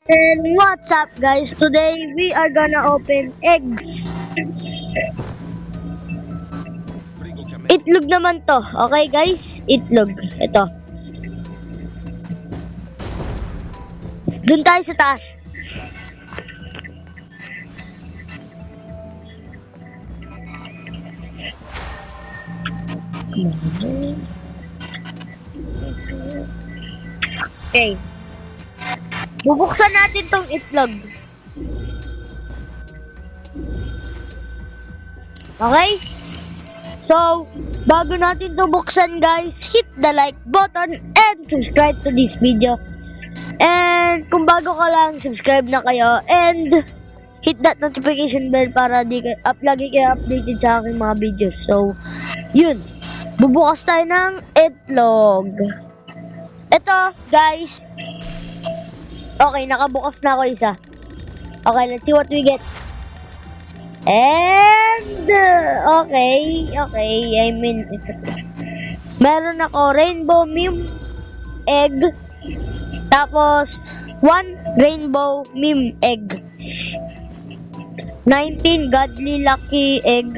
And what's up guys? Today we are gonna open eggs. Itlog naman to. Okay guys? Itlog. Ito. Doon tayo sa taas. Okay. Bubuksan natin tong itlog. Okay? So, bago natin to buksan guys, hit the like button and subscribe to this video. And kung bago ka lang, subscribe na kayo and hit that notification bell para lagi kayo updated sa aking mga videos. So, yun. Bubukas tayo ng itlog. Ito, guys. Okay, nakabukas na ako isa. Okay, let's see what we get. And, okay. I mean, meron ako rainbow meme egg. Tapos, 1 rainbow meme egg. 19 godly lucky egg.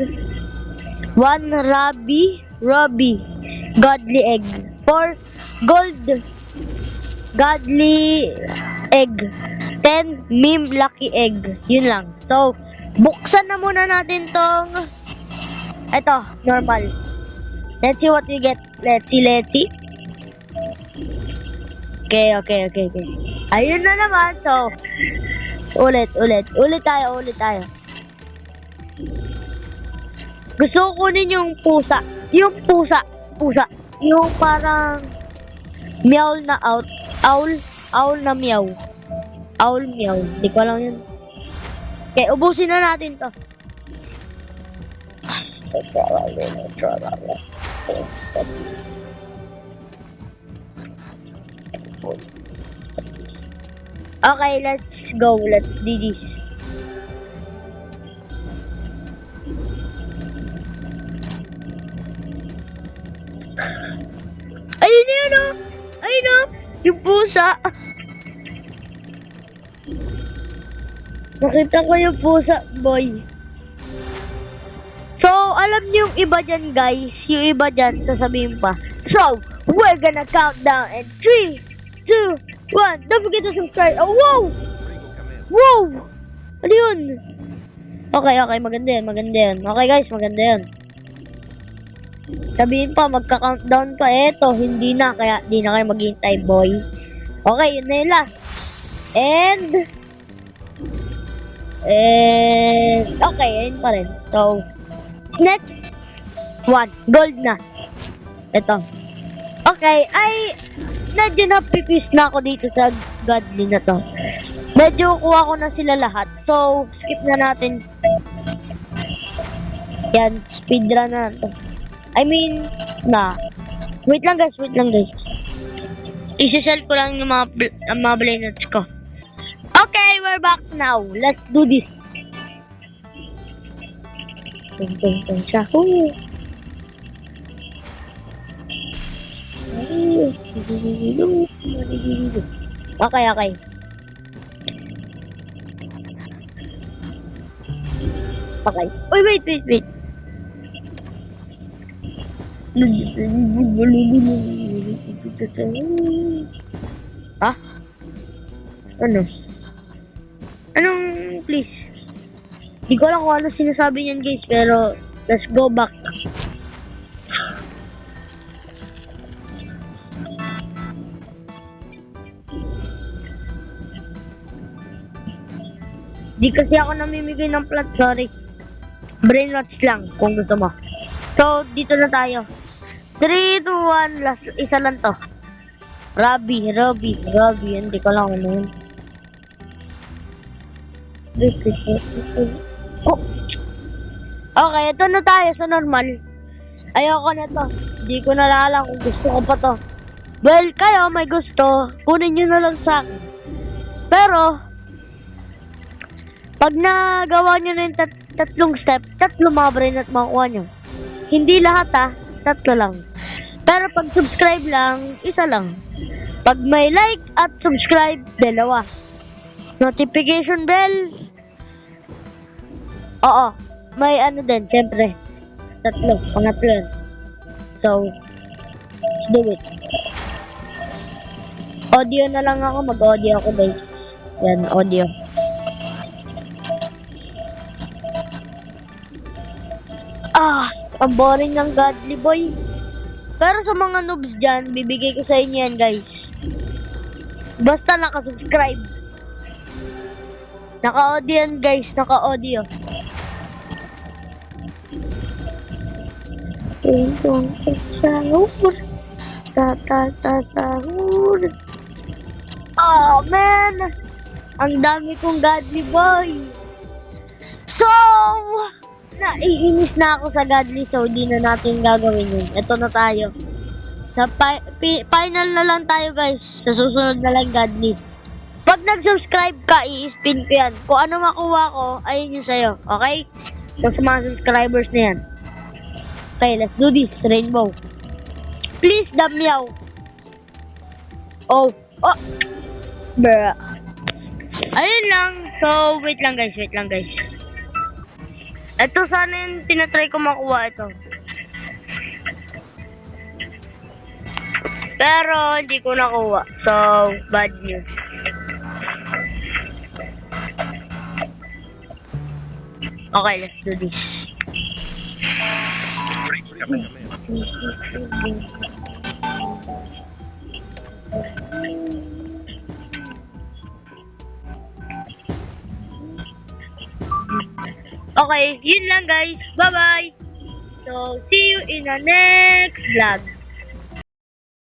1 Robbie godly egg. 4 gold godly egg. 10 meme lucky egg. Yun lang. So, buksan na muna natin tong ito, normal. Let's see what we get. Let's see. Okay. Ayun na naman. So, ulit tayo. Gusto ko kunin yung pusa. Yung pusa. Yung parang meow na owl na meow. Owl meow. Hindi ko alam yun. Okay, ubusin na natin to. Okay, let's go. Let's do this. Ayun o. Yung pusa. Nakita ko yung pusa, boy. So, alam niyo yung iba dyan, guys. Yung iba dyan, sasabihin pa. So, we're gonna count down in 3, 2, 1. Don't forget to subscribe. Oh, wow! Ano yun? Okay. Maganda yan. Okay, guys. Maganda yan. Sabihin pa, magka-countdown pa. Eto, hindi na. Kaya, di na kayo maghihintay, boy. Okay, yun na yung last. And, okay, ayun pa rin. So, next one. Gold na. Ito. Okay, medyo napipis na ako dito sa godly na to. Medyo kuha ko na sila lahat. So, skip na natin. Yan, speedrun na to. I mean, Wait lang guys. Isisell ko lang yung mga play notes ko. Okay, we're back now. Let's do this. Okay. Uy, wait. Ha? Ano? Anong please? Di ko alam kung ano sinasabi niyan guys, pero let's go back. Di kasi ako namimigay ng plat, sorry. Brainwatch lang kung gusto mo. So, dito na tayo. 3, 2, 1, last, isa lang to. Robbie, hindi ko lang ano yun. Oh. Okay, ito na tayo sa normal. Ayoko na to. Hindi ko nalala kung gusto ko pa to. Well, kayo may gusto, kunin nyo na lang sa akin. Pero, pag nagawa nyo na yung tatlong step, mga brain at makuha nyo. Hindi lahat 3 lang. Pero pag subscribe lang, 1 lang. Pag may like at subscribe, 2. Notification bell. Oo. May ano din, syempre. Pangatlo yan. So, let's do it. Audio na lang ako. Mag-audio ako, guys. Yan, audio. Ang boring ng Godly Boy. Pero sa mga noobs dyan, bibigay ko sa inyo yan, guys. Basta naka-subscribe. Naka-audio yan, guys. Naka-audio. Tintong sahur. Sahur. Oh, man. Ang dami kong Godly Boy. So, naiinis na ako sa Godly, so di na natin gagawin yun. Ito na tayo. Sa final na lang tayo, guys. Sa susunod na lang Godly. Pag nag-subscribe ka, i-spin ko yan. Kung ano makuha ko, ayun yung sa'yo. Okay? So, sa mga subscribers na yan. Okay, let's do this. Rainbow. Please, the meow. Oh. Bruh. Ayun lang. So, wait lang, guys. Ito sana yung tinatry ko makuha ito. Pero hindi ko nakuha. So, bad news. Okay, let's do this. Okay, yun lang guys. Bye-bye. So, see you in the next vlog.